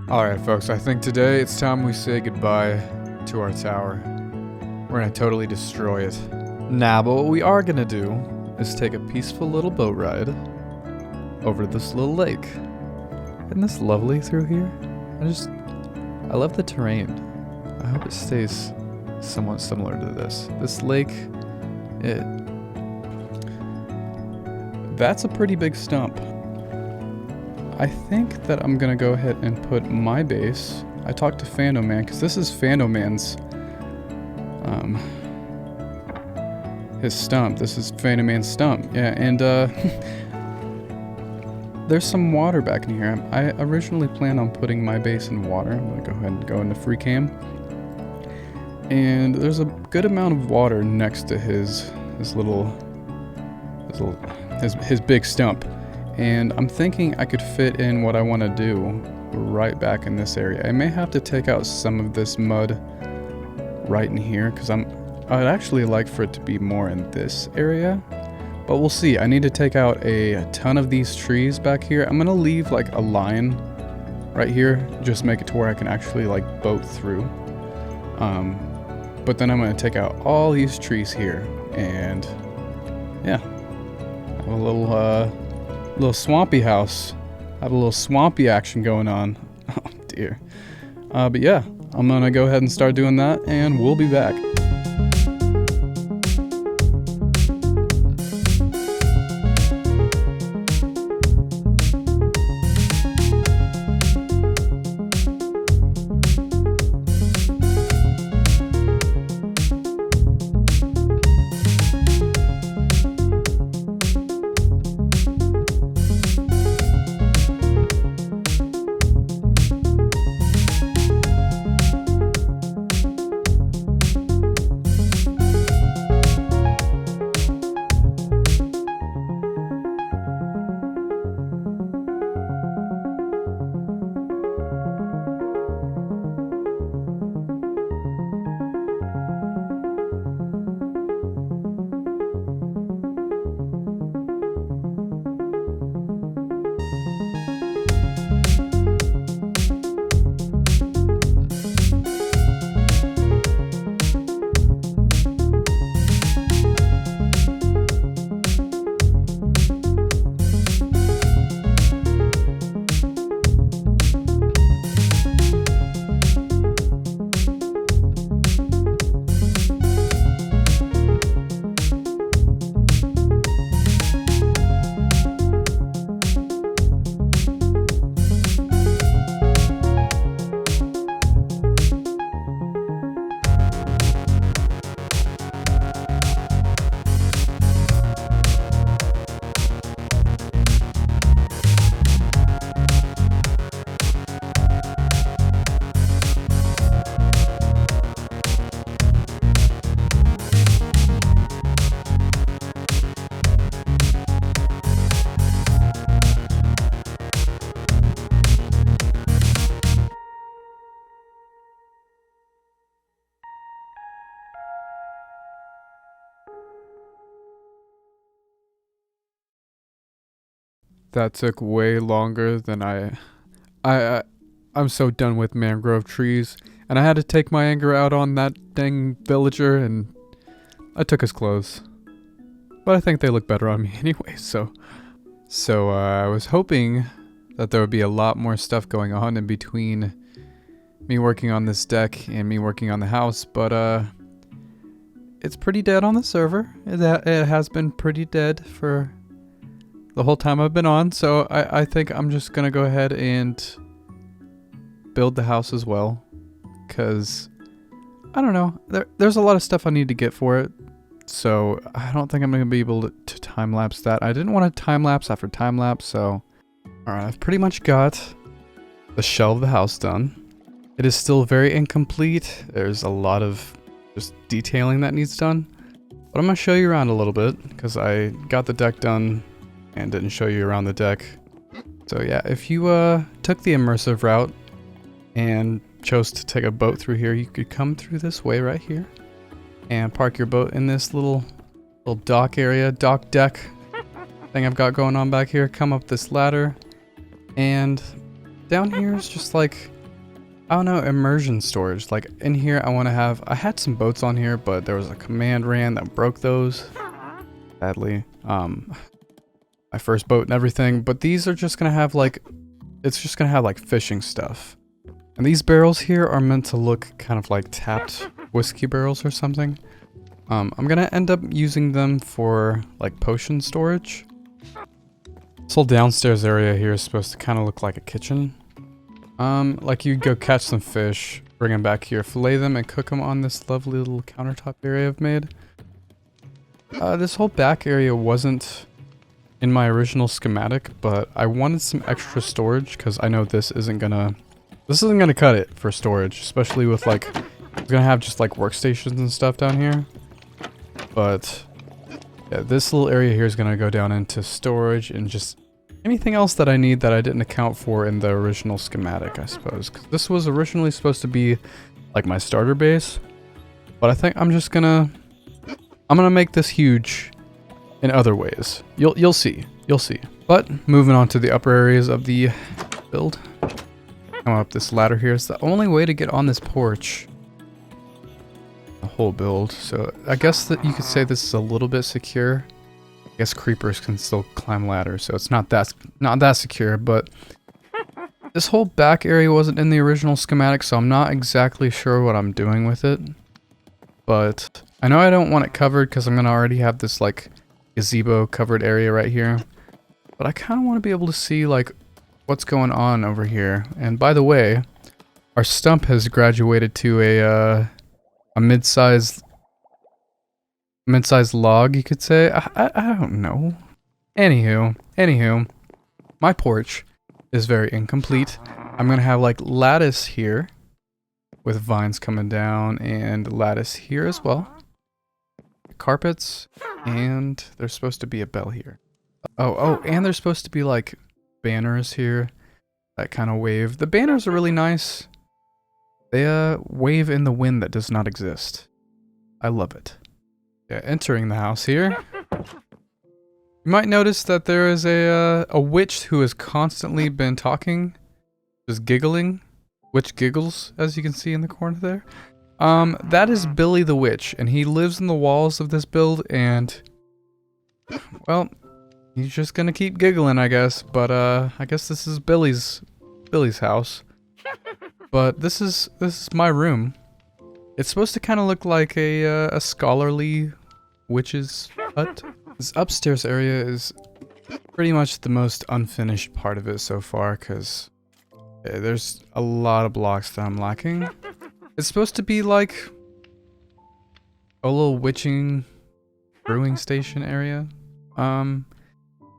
Alright folks, I think today it's time we say goodbye to our tower. We're gonna totally destroy it. Nah, but what we are gonna do is take a peaceful little boat ride over this little lake. Isn't this lovely through here? I love the terrain. I hope it stays somewhat similar to this. This lake, that's a pretty big stump. I think that I'm gonna go ahead and put my base. I talked to Fandoman because this is Fandoman's his stump. This is Fandoman's stump. Yeah, and there's some water back in here. I originally planned on putting my base in water. I'm gonna go ahead and go into free cam. And there's a good amount of water next to his big stump. And I'm thinking I could fit in what I want to do right back in this area. I may have to take out some of this mud right in here because I'd actually like for it to be more in this area. But we'll see. I need to take out a ton of these trees back here. I'm going to leave like a line right here. Just make it to where I can actually like boat through. But then I'm going to take out all these trees here. And yeah, have a little swampy house. Have a little swampy action going on. Oh dear. But yeah, I'm gonna go ahead and start doing that and we'll be back. That took way longer than I'm so done with mangrove trees, and I had to take my anger out on that dang villager, and I took his clothes. But I think they look better on me anyway, so I was hoping that there would be a lot more stuff going on in between me working on this deck and me working on the house, but it's pretty dead on the server. It has been pretty dead for the whole time I've been on, so I think I'm just gonna go ahead and build the house as well, because I don't know, there's a lot of stuff I need to get for it, so I don't think I'm gonna be able to time-lapse that. I didn't want to time-lapse after time-lapse, so alright, I've pretty much got the shell of the house done. It is still very incomplete. There's a lot of just detailing that needs done, but I'm gonna show you around a little bit because I got the deck done and didn't show you around the deck. So yeah, if you took the immersive route and chose to take a boat through here, you could come through this way right here. and park your boat in this little dock area, dock deck thing I've got going on back here. Come up this ladder, and down here is just like, I don't know, immersion storage. Like in here I want to have, I had some boats on here, but there was a command ran that broke those, sadly. My first boat and everything, but these are just gonna have like, it's just gonna have like fishing stuff. And these barrels here are meant to look kind of like tapped whiskey barrels or something. I'm gonna end up using them for like potion storage. This whole downstairs area here is supposed to kind of look like a kitchen. Like you'd go catch some fish, bring them back here, fillet them, and cook them on this lovely little countertop area I've made. This whole back area wasn't in my original schematic, but I wanted some extra storage because I know this isn't gonna cut it for storage, especially with like, it's gonna have just like workstations and stuff down here. But yeah, this little area here is gonna go down into storage and just anything else that I need that I didn't account for in the original schematic, I suppose. 'Cause this was originally supposed to be like my starter base, but I think I'm gonna make this huge in other ways. You'll see. But moving on to the upper areas of the build. Come up this ladder here. It's the only way to get on this porch. The whole build. So I guess that you could say this is a little bit secure. I guess creepers can still climb ladders, so it's not that secure, but this whole back area wasn't in the original schematic, so I'm not exactly sure what I'm doing with it. But I know I don't want it covered because I'm gonna already have this like gazebo covered area right here. But I kind of want to be able to see like what's going on over here. And by the way, our stump has graduated to a mid-sized log, you could say. I don't know. Anywho, my porch is very incomplete. I'm gonna have like lattice here with vines coming down and lattice here as well. Carpets, and there's supposed to be a bell here. Oh, and there's supposed to be like banners here that kind of wave. The banners are really nice. They wave in the wind that does not exist. I love it. Yeah, entering the house here. You might notice that there is a witch who has constantly been talking, just giggling. Witch giggles, as you can see in the corner there. That is Billy the Witch, and he lives in the walls of this build, and well, he's just gonna keep giggling, I guess. But I guess this is Billy's house. But this is my room. It's supposed to kind of look like a scholarly witch's hut. This upstairs area is pretty much the most unfinished part of it so far, because there's a lot of blocks that I'm lacking. It's supposed to be like a little witching brewing station area. Gonna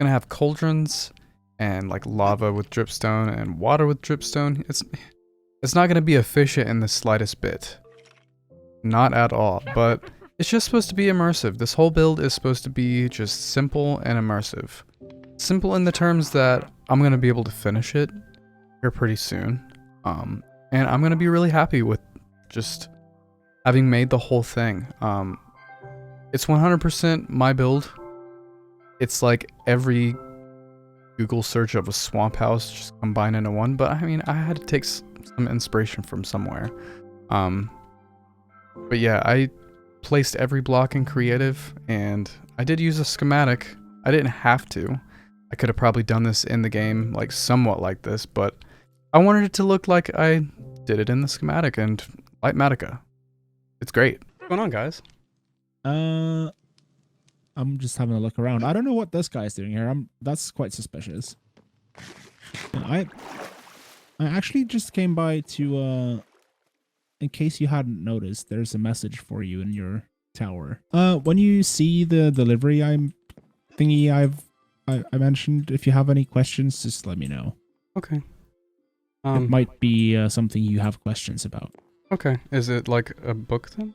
have cauldrons and like lava with dripstone and water with dripstone. It's not gonna be efficient in the slightest bit. Not at all, but it's just supposed to be immersive. This whole build is supposed to be just simple and immersive. Simple in the terms that I'm gonna be able to finish it here pretty soon. And I'm gonna be really happy with just having made the whole thing. It's 100% my build. It's like every Google search of a swamp house just combined into one, but I mean, I had to take some inspiration from somewhere. But yeah, I placed every block in creative, and I did use a schematic. I didn't have to. I could have probably done this in the game, like somewhat like this, but I wanted it to look like I did it in the schematic, and Lightmatica. It's great. What's going on, guys? I'm just having a look around. I don't know what this guy's doing here. That's quite suspicious. I actually just came by to in case you hadn't noticed, there's a message for you in your tower. When you see the delivery I mentioned, if you have any questions, just let me know. Okay. It might be something you have questions about. Okay. Is it like a book then?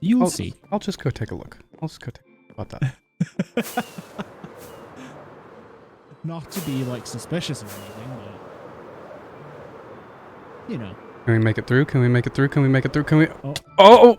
You'll see. I'll just go take a look. I'll just go take a look about that. Not to be like suspicious or anything, but you know. Can we make it through? Can we make it through? Can we make it through? Can we? Oh. Oh!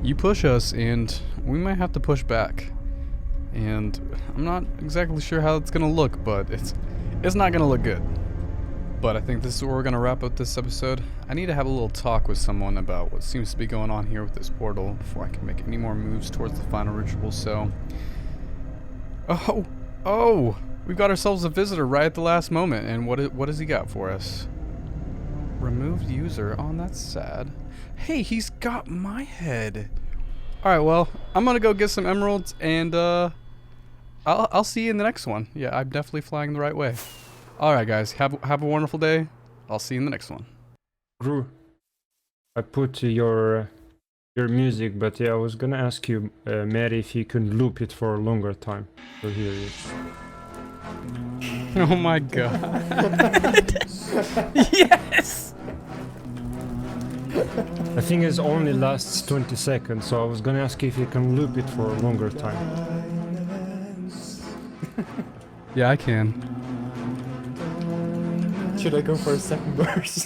You push us, and we might have to push back. And I'm not exactly sure how it's gonna look, but it's not gonna look good. But I think this is where we're gonna wrap up this episode. I need to have a little talk with someone about what seems to be going on here with this portal before I can make any more moves towards the final ritual, so... Oh! We've got ourselves a visitor right at the last moment, and what has he got for us? Removed user. Oh, that's sad. Hey, he's got my head. Alright, well, I'm gonna go get some emeralds, and I'll see you in the next one. Yeah, I'm definitely flying the right way. Alright guys, have a wonderful day. I'll see you in the next one. Drew, I put your music, but yeah, I was gonna ask you, Matty, if you can loop it for a longer time. So here it is. Oh my god. Yes! I think it only lasts 20 seconds, so I was gonna ask you if you can loop it for a longer time. Yeah, I can. Should I go for a second verse?